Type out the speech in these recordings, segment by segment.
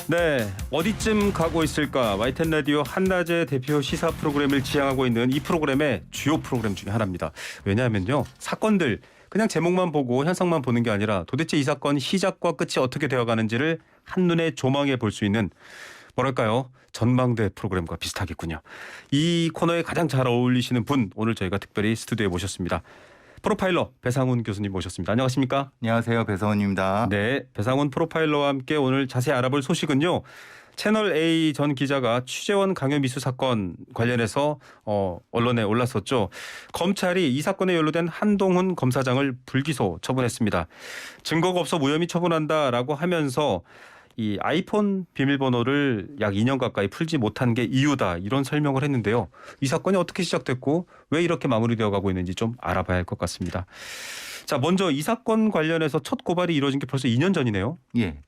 네, 어디쯤 가고 있을까? YTN 라디오 한낮의 대표 시사 프로그램을 지향하고 있는 이 프로그램의 주요 프로그램 중에 하나입니다. 왜냐하면요, 사건들 그냥 제목만 보고 현상만 보는 게 아니라 도대체 이 사건 시작과 끝이 어떻게 되어가는지를 한눈에 조망해 볼 수 있는 뭐랄까요? 전망대 프로그램과 비슷하겠군요. 이 코너에 가장 잘 어울리시는 분 오늘 저희가 특별히 스튜디오에 모셨습니다. 프로파일러 배상훈 교수님 모셨습니다. 안녕하십니까? 안녕하세요. 배상훈입니다. 네, 배상훈 프로파일러와 함께 오늘 자세히 알아볼 소식은요. 채널 A 전 기자가 취재원 강요 미수 사건 관련해서 언론에 올랐었죠. 검찰이 이 사건에 연루된 한동훈 검사장을 불기소 처분했습니다. 증거가 없어 무혐의 처분한다라고 하면서 이 아이폰 비밀번호를 약 2년 가까이 풀지 못한 게 이유다 이런 설명을 했는데요. 이 사건이 어떻게 시작됐고 왜 이렇게 마무리되어 가고 있는지 좀 알아봐야 할 것 같습니다. 자, 먼저 이 사건 관련해서 첫 고발이 이루어진 게 벌써 2년 전이네요. 예.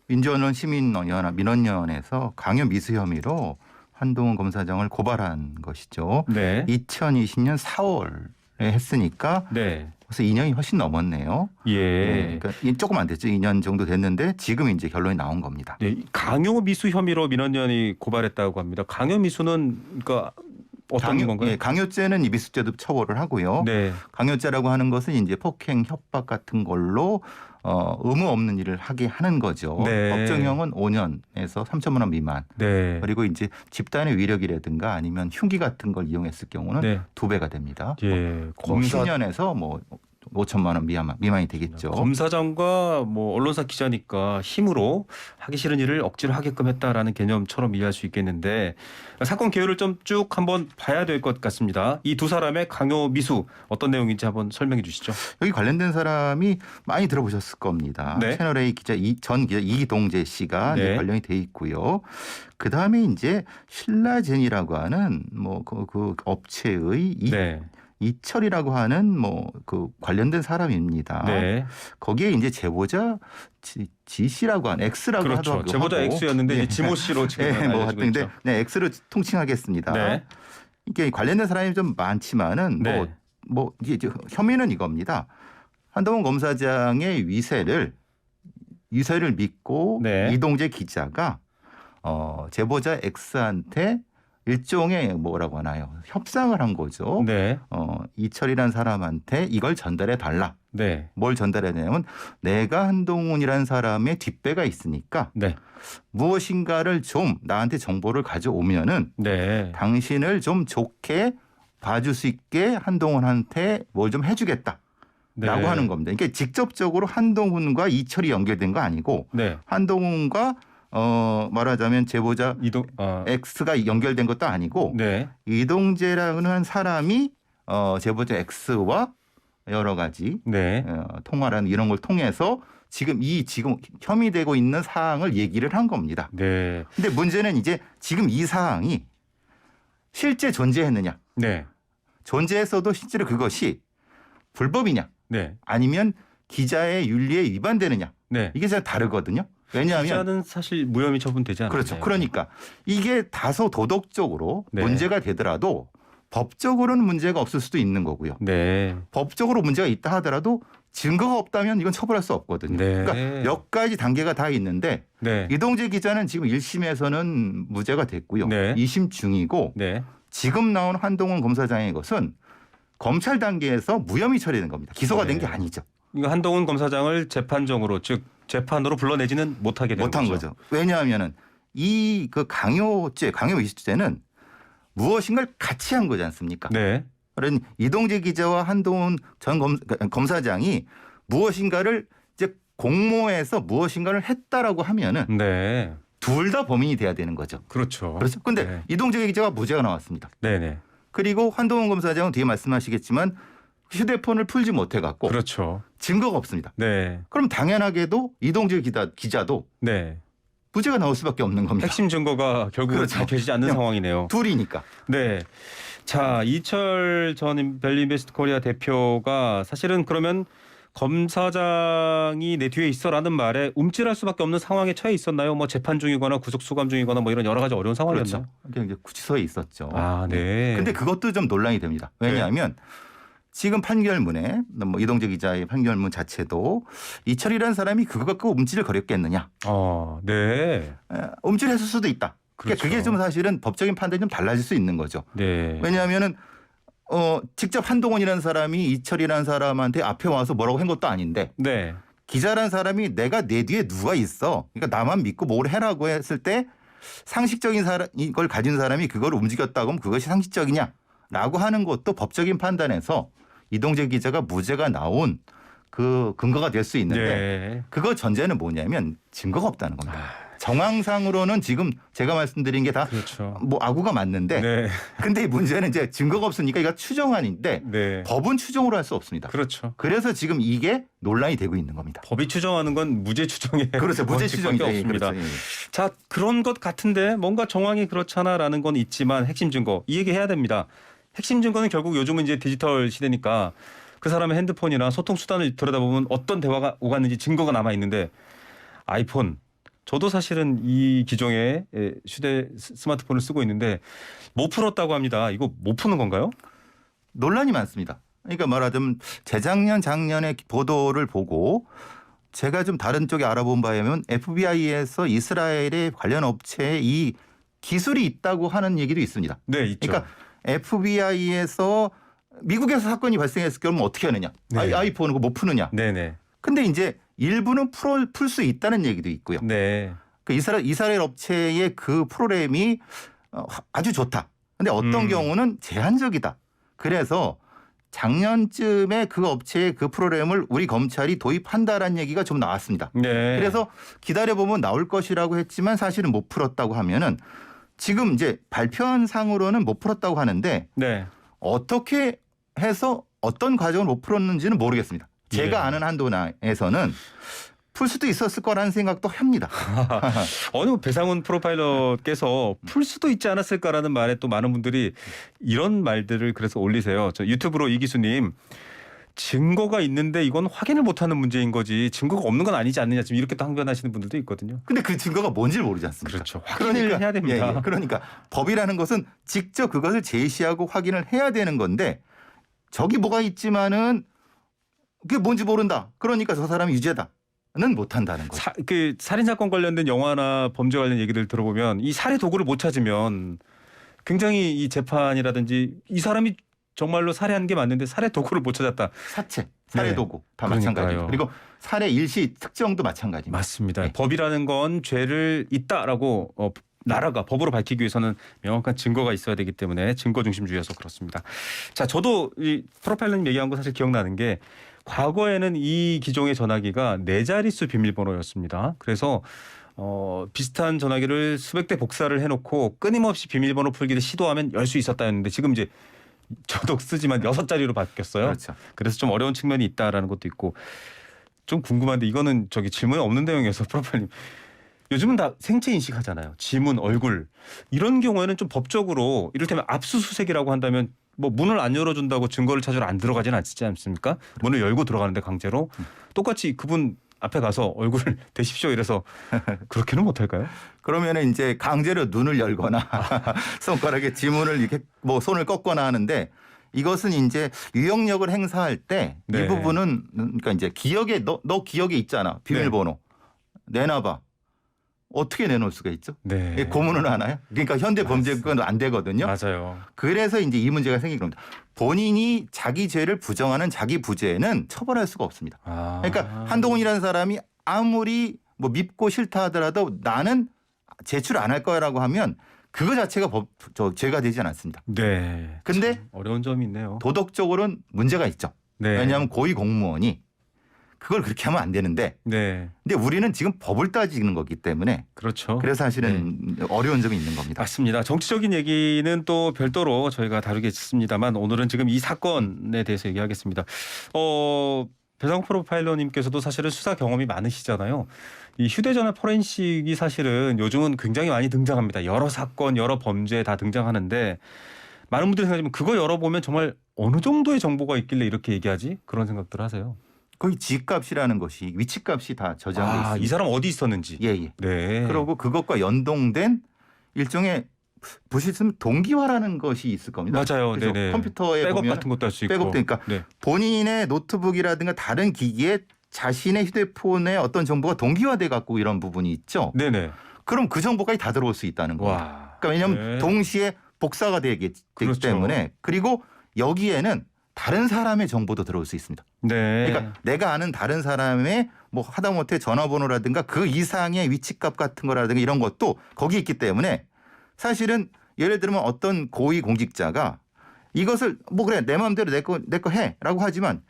민주언론 시민연합 민원연에서 강요 미수 혐의로 한동훈 검사장을 고발한 것이죠. 네. 2020년 4월에 했으니까 네. 벌써 2년이 훨씬 넘었네요. 예. 그러니까 조금 안 됐죠. 2년 정도 됐는데 지금 이제 결론이 나온 겁니다. 네, 강요 미수 혐의로 민원연이 고발했다고 합니다. 강요 미수는 그러니까 어떤 건가요? 예, 강요죄는 이 미수죄도 처벌을 하고요. 네. 강요죄라고 하는 것은 이제 폭행, 협박 같은 걸로 의무 없는 일을 하게 하는 거죠. 네. 법정형은 5년에서 3천만 원 미만. 네. 그리고 이제 집단의 위력이라든가 아니면 흉기 같은 걸 이용했을 경우는 네. 2배가 됩니다. 예. 검사 10년에서 뭐 5천만 원 미만이 되겠죠. 검사장과 뭐 언론사 기자니까 힘으로 하기 싫은 일을 억지로 하게끔 했다라는 개념처럼 이해할 수 있겠는데 사건 개요를 좀 쭉 한번 봐야 될 것 같습니다. 이 두 사람의 강요 미수 어떤 내용인지 한번 설명해 주시죠. 여기 관련된 사람이 많이 들어보셨을 겁니다. 네. 채널A 기자 전 기자 이동재 씨가 네. 이제 관련이 돼 있고요. 그 다음에 이제 신라젠이라고 하는 뭐 그 업체의 네. 이철이라고 하는 뭐 그 관련된 사람입니다. 네. 거기에 이제 제보자 G 씨라고 하는 X라고 그렇죠. 하더라고요. 제보자 X였는데 이제 지모 씨로 지금 네, 뭐 알려지고 같은데 있죠. 네, X로 통칭하겠습니다. 네. 이게 관련된 사람이 좀 많지만은 네. 뭐 이제 혐의는 이겁니다. 한동훈 검사장의 위세를 믿고 네. 이동재 기자가 제보자 X한테 일종의 뭐라고 하나요? 협상을 한 거죠. 네. 이철이라는 사람한테 이걸 전달해 달라. 네. 뭘 전달해내냐면 내가 한동훈이라는 사람의 뒷배가 있으니까 네. 무엇인가를 좀 나한테 정보를 가져오면은 네. 당신을 좀 좋게 봐줄 수 있게 한동훈한테 뭘 좀 해주겠다. 네. 라고 하는 겁니다. 그러니까 직접적으로 한동훈과 이철이 연결된 거 아니고 네. 한동훈과 말하자면 제보자 X가 연결된 것도 아니고 네. 이동재라는 사람이 제보자 X와 여러 가지 네. 통화라는 이런 걸 통해서 지금 혐의되고 있는 사항을 얘기를 한 겁니다. 네. 근데 문제는 이제 지금 이 사항이 실제 존재했느냐. 네. 존재했어도 실제로 그것이 불법이냐. 네. 아니면 기자의 윤리에 위반되느냐. 네. 이게 잘 다르거든요. 왜냐하면 기자는 사실 무혐의 처분되지 않아요. 그렇죠. 그러니까 이게 다소 도덕적으로 네. 문제가 되더라도 법적으로는 문제가 없을 수도 있는 거고요. 네. 법적으로 문제가 있다 하더라도 증거가 없다면 이건 처벌할 수 없거든요. 네. 그러니까 몇 가지 단계가 다 있는데 네. 이동재 기자는 지금 1심에서는 무죄가 됐고요. 네. 2심 중이고 네. 지금 나온 한동훈 검사장의 것은 검찰 단계에서 무혐의 처리된 겁니다. 기소가 된 게 네. 아니죠. 이거 한동훈 검사장을 재판정으로 즉 재판으로 불러내지는 못하게 된 못한 거죠. 왜냐하면은 이 그 강요 미수죄는 무엇인가를 같이 한 거지 않습니까? 네. 그런 이동재 기자와 한동훈 전 검사장이 무엇인가를 이제 공모해서 무엇인가를 했다라고 하면은 네. 둘 다 범인이 돼야 되는 거죠. 그렇죠. 그렇죠. 근데 네. 이동재 기자가 무죄가 나왔습니다. 네네. 그리고 한동훈 검사장은 뒤에 말씀하시겠지만 휴대폰을 풀지 못해 갖고 그렇죠. 증거가 없습니다. 네. 그럼 당연하게도 이동재 기자도 네. 무죄가 나올 수밖에 없는 겁니다. 핵심 증거가 결국 그렇죠. 밝혀지지 않는 그냥 상황이네요. 둘이니까. 네. 자, 이철 전 벨리인베스트 코리아 대표가 사실은 그러면 검사장이 내 뒤에 있어라는 말에 움찔할 수밖에 없는 상황에 처해 있었나요? 뭐 재판 중이거나 구속 수감 중이거나 뭐 이런 여러 가지 어려운 상황이었나요? 그렇죠. 이게 구치소에 있었죠. 아, 네. 근데 그것도 좀 논란이 됩니다. 왜냐하면 지금 판결문에 뭐 이동재 기자의 판결문 자체도 이철이라는 사람이 그거 갖고 움찔을 거렸겠느냐. 네. 움찔했을 수도 있다. 그러니까 그렇죠. 그게 좀 사실은 법적인 판단이 좀 달라질 수 있는 거죠. 네. 왜냐하면은 직접 한동훈이라는 사람이 이철이라는 사람한테 앞에 와서 뭐라고 한 것도 아닌데 네. 기자라는 사람이 내가 내 뒤에 누가 있어. 그러니까 나만 믿고 뭘 해라고 했을 때 상식적인 이걸 가진 사람이 그걸 움직였다고 하면 그것이 상식적이냐라고 하는 것도 법적인 판단에서 이동재 기자가 무죄가 나온 그 근거가 될 수 있는데 네. 그거 전제는 뭐냐면 증거가 없다는 겁니다. 정황상으로는 지금 제가 말씀드린 게 다 그렇죠. 뭐 아구가 맞는데 네. 근데 이 문제는 이제 증거가 없으니까 이거 추정안인데 네. 법은 추정으로 할 수 없습니다. 그렇죠. 그래서 지금 이게 논란이 되고 있는 겁니다. 법이 추정하는 건 무죄 추정에 그렇죠. 무죄 추정이 없습니다. 그렇죠. 자, 그런 것 같은데 뭔가 정황이 그렇잖아라는 건 있지만 핵심 증거 이 얘기 해야 됩니다. 핵심 증거는 결국 요즘은 이제 디지털 시대니까 그 사람의 핸드폰이나 소통 수단을 들여다보면 어떤 대화가 오갔는지 증거가 남아 있는데 아이폰 저도 사실은 이 기종의 스마트폰을 쓰고 있는데 못 풀었다고 합니다. 이거 못 푸는 건가요? 논란이 많습니다. 그러니까 말하자면 재작년 작년의 보도를 보고 제가 좀 다른 쪽에 알아본 바에 의하면 FBI에서 이스라엘의 관련 업체에 이 기술이 있다고 하는 얘기도 있습니다. 네, 있죠. 그러니까 FBI에서 미국에서 사건이 발생했을 경우는 어떻게 하느냐. 네. 아이폰을 못 푸느냐. 네네. 근데 이제 일부는 풀 수 있다는 얘기도 있고요. 네. 그 이스라엘 업체의 그 프로그램이 아주 좋다. 근데 어떤 경우는 제한적이다. 그래서 작년쯤에 그 업체의 그 프로그램을 우리 검찰이 도입한다라는 얘기가 좀 나왔습니다. 네. 그래서 기다려보면 나올 것이라고 했지만 사실은 못 풀었다고 하면은 지금 이제 발표한 상으로는 못 풀었다고 하는데 네. 어떻게 해서 어떤 과정을 못 풀었는지는 모르겠습니다. 제가 예. 아는 한도에서는 풀 수도 있었을 거라는 생각도 합니다. 어느 배상훈 프로파일러께서 풀 수도 있지 않았을까라는 말에 또 많은 분들이 이런 말들을 그래서 올리세요. 저 유튜브로 이기수님 증거가 있는데 이건 확인을 못하는 문제인 거지 증거가 없는 건 아니지 않느냐 지금 이렇게 또 항변하시는 분들도 있거든요. 근데 그 증거가 뭔지를 모르지 않습니까? 그렇죠. 확인을 해야 됩니다. 예. 그러니까 법이라는 것은 직접 그것을 제시하고 확인을 해야 되는 건데 저기 뭐가 있지만은 그게 뭔지 모른다. 그러니까 저 사람이 유죄다는 못한다는 거죠. 그 살인 사건 관련된 영화나 범죄 관련 얘기를 들어보면 이 살해 도구를 못 찾으면 굉장히 이 재판이라든지 이 사람이 정말로 살해한 게 맞는데 살해 도구를 못 찾았다. 사체, 살해 네. 도구 다 그러니까요. 마찬가지고 그리고 살해 일시 특정도 마찬가지입니다. 맞습니다. 네. 법이라는 건 죄를 있다라고 나라가 법으로 밝히기 위해서는 명확한 증거가 있어야 되기 때문에 증거 중심주의여서 그렇습니다. 자, 저도 이 프로파일러님 얘기한 거 사실 기억나는 게 과거에는 이 기종의 전화기가 4자릿수 비밀번호였습니다. 그래서 비슷한 전화기를 수백 대 복사를 해놓고 끊임없이 비밀번호 풀기를 시도하면 열 수 있었다였는데 지금 이제 저도 쓰지만 6자리로 바뀌었어요. 그렇죠. 그래서 좀 어려운 측면이 있다라는 것도 있고 좀 궁금한데 이거는 저기 질문이 없는 내용이어서 프로파일님 요즘은 다 생체 인식하잖아요. 지문, 얼굴 이런 경우에는 좀 법적으로 이를테면 압수수색이라고 한다면 뭐 문을 안 열어준다고 증거를 찾으러 안 들어가지는 않지 않습니까? 문을 열고 들어가는데 강제로 똑같이 그분 앞에 가서 얼굴을 대십시오 이래서 그렇게는 못할까요? 그러면은 이제 강제로 눈을 열거나 손가락에 지문을 이렇게 뭐 손을 꺾거나 하는데 이것은 이제 유형력을 행사할 때 이 네. 부분은 그러니까 이제 기억에 너 기억에 있잖아 비밀번호 내놔봐. 어떻게 내놓을 수가 있죠? 네. 고문을 하나요? 그러니까 현대 범죄권 안 되거든요. 맞아요. 그래서 이제 이 문제가 생긴 겁니다. 본인이 자기 죄를 부정하는 자기 부죄는 처벌할 수가 없습니다. 그러니까 한동훈이라는 사람이 아무리 뭐 밉고 싫다 하더라도 나는 제출 안 할 거라고 하면 그거 자체가 죄가 되지 않았습니다. 네. 근데 참 어려운 점이 있네요. 도덕적으로는 문제가 있죠. 네. 왜냐하면 고위 공무원이 그걸 그렇게 하면 안 되는데 네. 근데 우리는 지금 법을 따지는 거기 때문에 그렇죠. 그래서 사실은 어려운 점이 있는 겁니다. 맞습니다. 정치적인 얘기는 또 별도로 저희가 다루겠습니다만 오늘은 지금 이 사건에 대해서 얘기하겠습니다. 배상훈 프로파일러님께서도 사실은 수사 경험이 많으시잖아요. 이 휴대전화 포렌식이 사실은 요즘은 굉장히 많이 등장합니다. 여러 사건, 여러 범죄에 다 등장하는데 많은 분들이 생각하지만 그거 열어보면 정말 어느 정도의 정보가 있길래 이렇게 얘기하지? 그런 생각들 하세요. 거의 지값이라는 것이 위치값이 다 저장돼 있습니다. 이 사람 어디 있었는지. 예. 네. 그리고 그것과 연동된 일종의 보시면 동기화라는 것이 있을 겁니다. 맞아요. 그렇죠? 네네. 컴퓨터에 백업 보면 같은 것도 할 수 있고. 백업 되니까 네. 본인의 노트북이라든가 다른 기기에 자신의 휴대폰에 어떤 정보가 동기화돼 갖고 이런 부분이 있죠. 네네. 그럼 그 정보까지 다 들어올 수 있다는 거예요. 와. 그러니까 왜냐하면 네. 동시에 복사가 되기 그렇죠. 때문에 그리고 여기에는 다른 사람의 정보도 들어올 수 있습니다. 네. 그러니까 내가 아는 다른 사람의 뭐 하다못해 전화번호라든가 그 이상의 위치값 같은 거라든가 이런 것도 거기 있기 때문에 사실은 예를 들면 어떤 고위 공직자가 이것을 뭐 그래 내 마음대로 내 거 해라고 하지만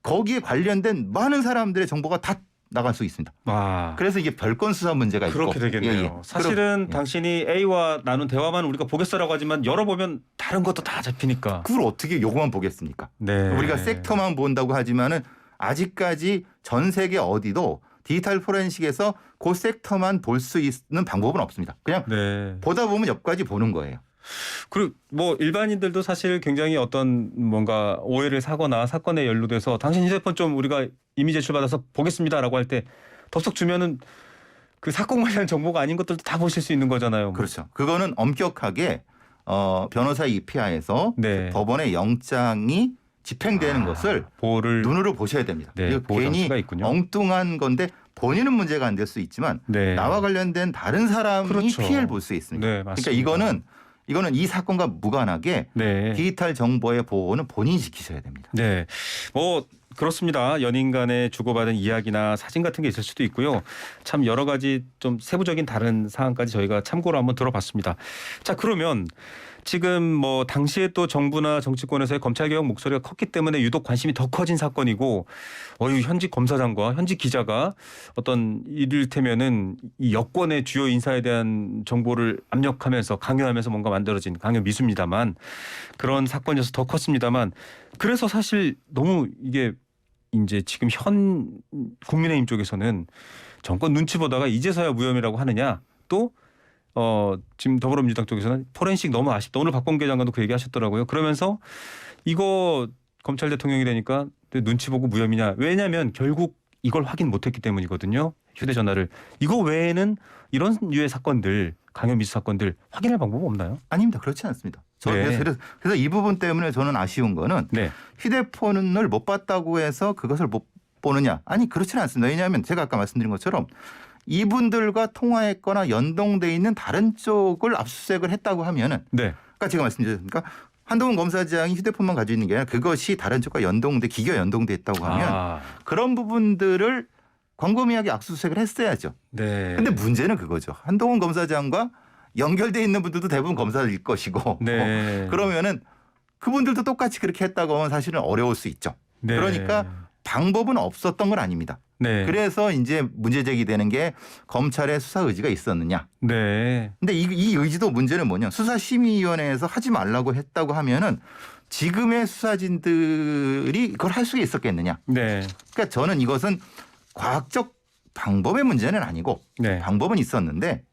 거기에 관련된 많은 사람들의 정보가 다 나갈 수 있습니다. 와. 그래서 이게 별건 수사 문제가 있고 그렇게 되겠네요. 예, 예. 사실은 그럼, 예. 당신이 A와 나눈 대화만 우리가 보겠어라고 하지만 열어보면 다른 것도 다 잡히니까. 그걸 어떻게 요거만 보겠습니까? 네. 우리가 섹터만 본다고 하지만은 아직까지 전 세계 어디도 디지털 포렌식에서 그 섹터만 볼 수 있는 방법은 없습니다. 그냥 네. 보다 보면 옆까지 보는 거예요. 그리고 뭐 일반인들도 사실 굉장히 어떤 뭔가 오해를 사거나 사건에 연루돼서 당신 휴대폰 좀 우리가 이미 제출받아서 보겠습니다라고 할 때 덥석 주면은 그 사건 관련 정보가 아닌 것들도 다 보실 수 있는 거잖아요. 그렇죠. 그거는 엄격하게 변호사 입회하에서 네. 법원의 영장이 집행되는 것을 보호를 눈으로 보셔야 됩니다. 네, 이거 보호 괜히 장치가 있군요. 엉뚱한 건데 본인은 문제가 안 될 수 있지만 네. 나와 관련된 다른 사람이 그렇죠. 피해를 볼 수 있습니다. 네, 그러니까 맞습니다. 이거는 이 사건과 무관하게 네. 디지털 정보의 보호는 본인이 지키셔야 됩니다. 네. 뭐 그렇습니다. 연인 간에 주고받은 이야기나 사진 같은 게 있을 수도 있고요. 참 여러 가지 좀 세부적인 다른 사항까지 저희가 참고로 한번 들어봤습니다. 자, 그러면 지금 뭐 당시에 또 정부나 정치권에서의 검찰개혁 목소리가 컸기 때문에 유독 관심이 더 커진 사건이고 현직 검사장과 현직 기자가 어떤 이를테면은 이 여권의 주요 인사에 대한 정보를 압력하면서 강요하면서 뭔가 만들어진 강요 미수입니다만 그런 사건이어서 더 컸습니다만 그래서 사실 너무 이게 이제 지금 현 국민의힘 쪽에서는 정권 눈치 보다가 이제서야 무혐의라고 하느냐 또 지금 더불어민주당 쪽에서는 포렌식 너무 아쉽다. 오늘 박범계 장관도 그 얘기 하셨더라고요. 그러면서 이거 검찰 대통령이 되니까 눈치 보고 무혐의냐. 왜냐하면 결국 이걸 확인 못했기 때문이거든요. 휴대전화를. 이거 외에는 이런 유의 사건들 강요 미수 사건들 확인할 방법 없나요? 아닙니다. 그렇지 않습니다. 네. 그래서 이 부분 때문에 저는 아쉬운 거는 네. 휴대폰을 못 봤다고 해서 그것을 못 보느냐. 아니 그렇지는 않습니다. 왜냐하면 제가 아까 말씀드린 것처럼 이분들과 통화했거나 연동돼 있는 다른 쪽을 압수수색을 했다고 하면은 네. 아까 제가 말씀드렸습니까? 한동훈 검사장이 휴대폰만 가지고 있는 게 아니라 그것이 다른 쪽과 기계가 연동돼 있다고 하면 그런 부분들을 광범위하게 압수수색을 했어야죠. 네. 근데 문제는 그거죠. 한동훈 검사장과 연결돼 있는 분들도 대부분 검사일 것이고 네. 그러면은 그분들도 똑같이 그렇게 했다고 하면 사실은 어려울 수 있죠. 네. 그러니까 방법은 없었던 건 아닙니다. 네. 그래서 이제 문제 제기되는 게 검찰의 수사 의지가 있었느냐. 네. 근데 이 의지도 문제는 뭐냐. 수사심의위원회에서 하지 말라고 했다고 하면은 지금의 수사진들이 그걸 할 수 있었겠느냐. 네. 그러니까 저는 이것은 과학적 방법의 문제는 아니고 네. 방법은 있었는데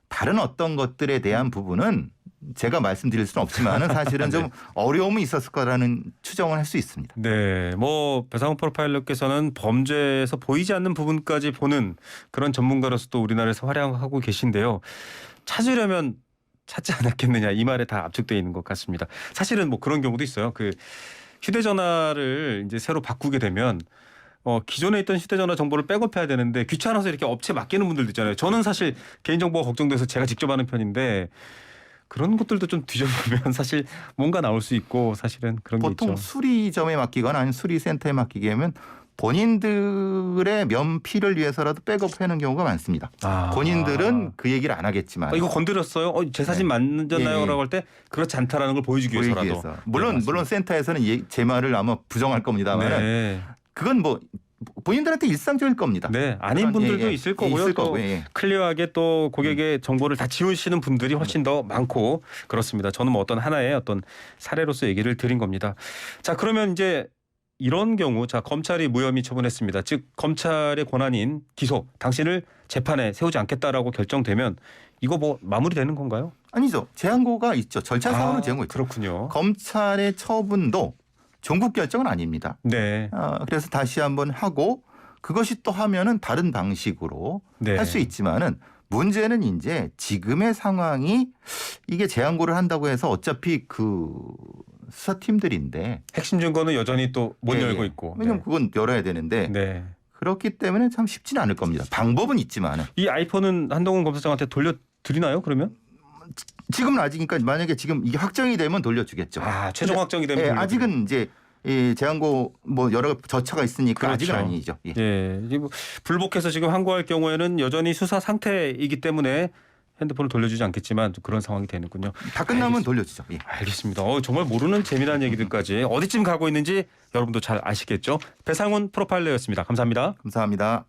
다른 어떤 것들에 대한 부분은 제가 말씀드릴 수는 없지만은 사실은 좀 어려움이 있었을 거라는 추정을 할 수 있습니다. 네, 뭐 배상훈 프로파일러께서는 범죄에서 보이지 않는 부분까지 보는 그런 전문가로서 또 우리나라에서 활약하고 계신데요. 찾으려면 찾지 않았겠느냐 이 말에 다 압축되어 있는 것 같습니다. 사실은 뭐 그런 경우도 있어요. 그 휴대전화를 이제 새로 바꾸게 되면 기존에 있던 휴대전화 정보를 백업해야 되는데 귀찮아서 이렇게 업체 맡기는 분들도 있잖아요. 저는 사실 개인정보가 걱정돼서 제가 직접 하는 편인데. 그런 것들도 좀 뒤져보면 사실 뭔가 나올 수 있고 사실은 그런 게 있죠. 보통 수리점에 맡기거나 아니면 수리센터에 맡기게 하면 본인들의 면피를 위해서라도 백업하는 경우가 많습니다. 본인들은 그 얘기를 안 하겠지만 이거 건드렸어요? 제 사진 맞잖아요? 예. 라고 할 때 그렇지 않다라는 걸 보여주기 위해서라도. 물론 센터에서는 제 말을 아마 부정할 겁니다만 네. 그건 뭐 본인들한테 일상적일 겁니다. 네, 아닌 분들도 있을 거고요. 있을 또 거고요. 예. 클리어하게 또 고객의 정보를 다 지우시는 분들이 훨씬 더 많고 그렇습니다. 저는 뭐 어떤 하나의 어떤 사례로서 얘기를 드린 겁니다. 자, 그러면 이제 이런 경우 검찰이 무혐의 처분했습니다. 즉 검찰의 권한인 기소, 당신을 재판에 세우지 않겠다라고 결정되면 이거 뭐 마무리되는 건가요? 아니죠. 제한고가 있죠. 절차상으로 제한고 있죠. 그렇군요. 검찰의 처분도 종국 결정은 아닙니다. 네. 그래서 다시 한번 하고 그것이 또 하면은 다른 방식으로 네. 할 수 있지만은 문제는 이제 지금의 상황이 이게 재항고를 한다고 해서 어차피 그 수사팀들인데 핵심 증거는 여전히 또 못 예, 열고 예. 있고. 왜냐면 네. 그건 열어야 되는데 네. 그렇기 때문에 참 쉽지는 않을 겁니다. 방법은 있지만은 이 아이폰은 한동훈 검사장한테 돌려드리나요? 그러면? 지금은 아직 그러니까 만약에 지금 이게 확정이 되면 돌려주겠죠. 최종 확정이 되면 예, 돌려드리고. 아직은 이제 이 재항고 뭐 여러 절차가 있으니까 그렇죠. 아직은 아니죠. 예. 예, 이게 뭐 불복해서 지금 항고할 경우에는 여전히 수사 상태이기 때문에 핸드폰을 돌려주지 않겠지만 그런 상황이 되는군요. 다 끝나면 알겠습니다. 돌려주죠. 예. 알겠습니다. 정말 모르는 재미난 얘기들까지 어디쯤 가고 있는지 여러분도 잘 아시겠죠? 배상훈 프로파일러였습니다. 감사합니다. 감사합니다.